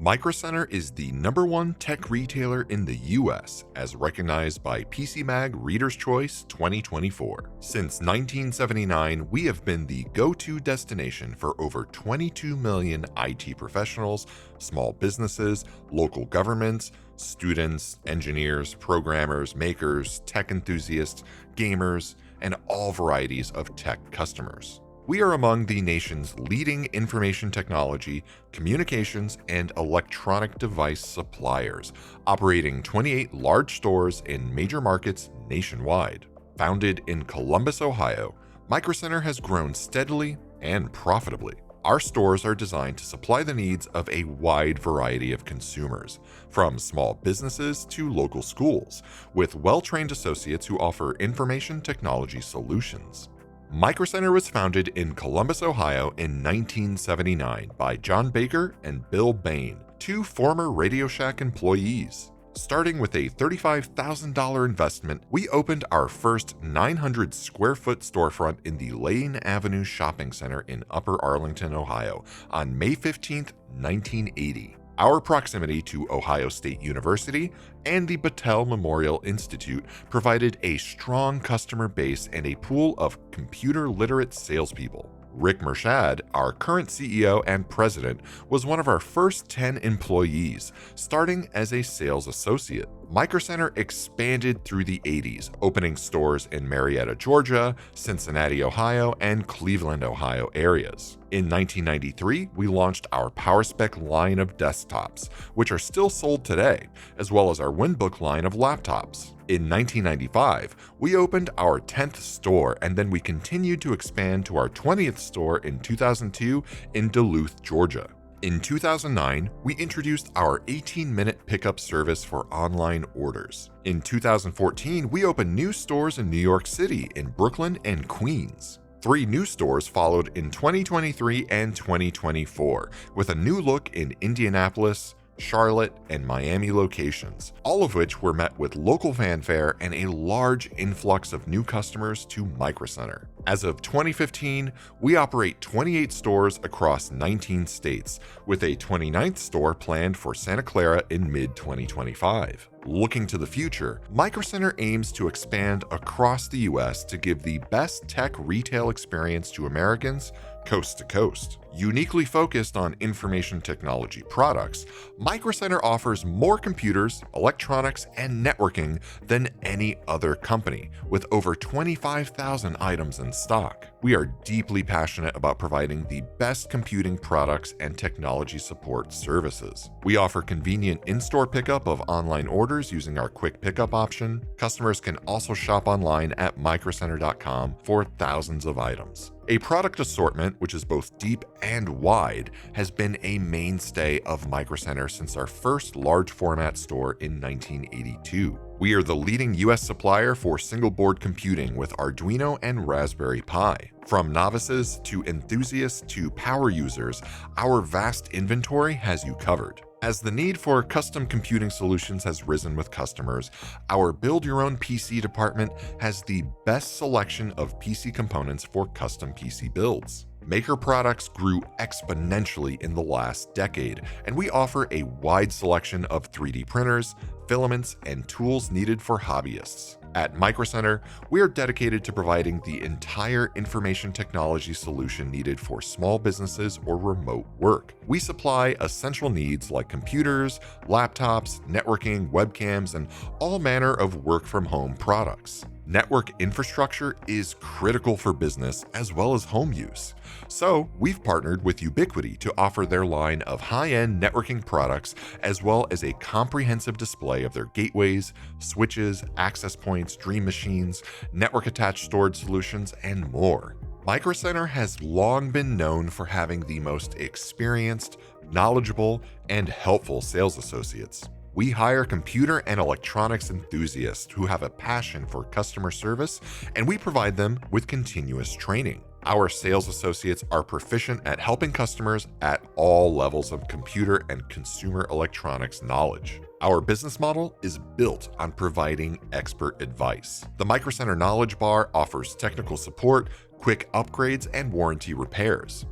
Microcenter is the #1 tech retailer in the US, as recognized by PC Mag Reader's Choice 2024. Since 1979, we have been the go-to destination for over 22 million IT professionals, small businesses, local governments, students, engineers, programmers, makers, tech enthusiasts, gamers, and all varieties of tech customers. We are among the nation's leading information technology, communications, and electronic device suppliers, operating 28 large stores in major markets nationwide. Founded in Columbus, Ohio, Microcenter has grown steadily and profitably. Our stores are designed to supply the needs of a wide variety of consumers, from small businesses to local schools, with well-trained associates who offer information technology solutions. Microcenter was founded in Columbus, Ohio in 1979 by John Baker and Bill Bain, two former Radio Shack employees. Starting with a $35,000 investment, we opened our first 900 square foot storefront in the Lane Avenue Shopping Center in Upper Arlington, Ohio, on May 15, 1980. Our proximity to Ohio State University and the Battelle Memorial Institute provided a strong customer base and a pool of computer-literate salespeople. Rick Mershad, our current CEO and president, was one of our first 10 employees, starting as a sales associate. Microcenter expanded through the 80s, opening stores in Marietta, Georgia, Cincinnati, Ohio, and Cleveland, Ohio areas. In 1993, we launched our PowerSpec line of desktops, which are still sold today, as well as our Winbook line of laptops. In 1995, we opened our 10th store, and then we continued to expand to our 20th store in 2002 in Duluth, Georgia. In 2009, we introduced our 18-minute pickup service for online orders. In 2014, we opened new stores in New York City, in Brooklyn, and Queens. 3 new stores followed in 2023 and 2024, with a new look in Indianapolis, Charlotte, and Miami locations, all of which were met with local fanfare and a large influx of new customers to Microcenter. As of 2015, we operate 28 stores across 19 states, with a 29th store planned for Santa Clara in mid-2025. Looking to the future, Microcenter aims to expand across the US to give the best tech retail experience to Americans coast to coast. Uniquely focused on information technology products, Microcenter offers more computers, electronics, and networking than any other company, with over 25,000 items in stock. We are deeply passionate about providing the best computing products and technology support services. We offer convenient in-store pickup of online orders using our quick pickup option. Customers can also shop online at microcenter.com for thousands of items. A product assortment, which is both deep and wide, has been a mainstay of Microcenter since our first large format store in 1982. We are the leading US supplier for single board computing with Arduino and Raspberry Pi. From novices to enthusiasts to power users, our vast inventory has you covered. As the need for custom computing solutions has risen with customers, our Build Your Own PC department has the best selection of PC components for custom PC builds. Maker products grew exponentially in the last decade, and we offer a wide selection of 3D printers, filaments, and tools needed for hobbyists. At Microcenter, we are dedicated to providing the entire information technology solution needed for small businesses or remote work. We supply essential needs like computers, laptops, networking, webcams, and all manner of work-from-home products. Network infrastructure is critical for business as well as home use. So we've partnered with Ubiquiti to offer their line of high-end networking products as well as a comprehensive display of their gateways, switches, access points, Dream Machines, network-attached storage solutions, and more. Microcenter has long been known for having the most experienced, knowledgeable, and helpful sales associates. We hire computer and electronics enthusiasts who have a passion for customer service, and we provide them with continuous training. Our sales associates are proficient at helping customers at all levels of computer and consumer electronics knowledge. Our business model is built on providing expert advice. The Microcenter Knowledge Bar offers technical support, quick upgrades, and warranty repairs.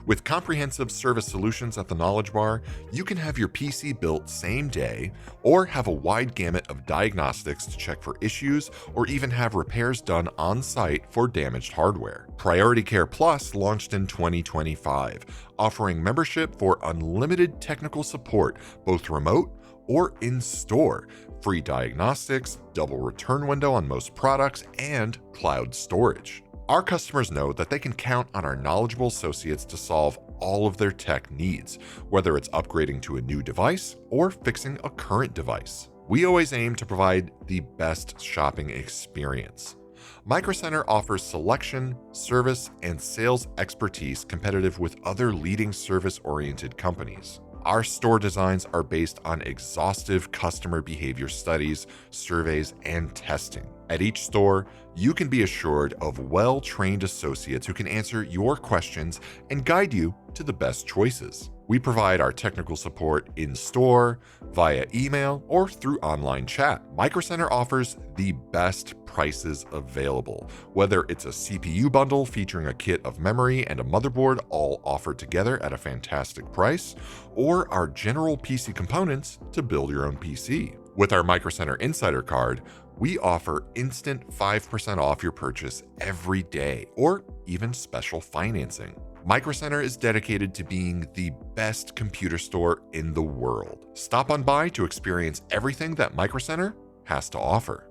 With comprehensive service solutions at the Knowledge Bar, you can have your PC built same day or have a wide gamut of diagnostics to check for issues or even have repairs done on site for damaged hardware. PrioirtyCare Plus launched in 2025, offering membership for unlimited technical support, both remote or in store, free diagnostics, double return window on most products, and cloud storage. Our customers know that they can count on our knowledgeable associates to solve all of their tech needs, whether it's upgrading to a new device or fixing a current device. We always aim to provide the best shopping experience. Microcenter offers selection, service, and sales expertise competitive with other leading service-oriented companies. Our store designs are based on exhaustive customer behavior studies, surveys, and testing. At each store, you can be assured of well-trained associates who can answer your questions and guide you to the best choices. We provide our technical support in-store, via email, or through online chat. Microcenter offers the best prices available, whether it's a CPU bundle featuring a kit of memory and a motherboard all offered together at a fantastic price, or our general PC components to build your own PC. With our Microcenter Insider card, we offer instant 5% off your purchase every day, or even special financing. Microcenter is dedicated to being the best computer store in the world. Stop on by to experience everything that Microcenter has to offer.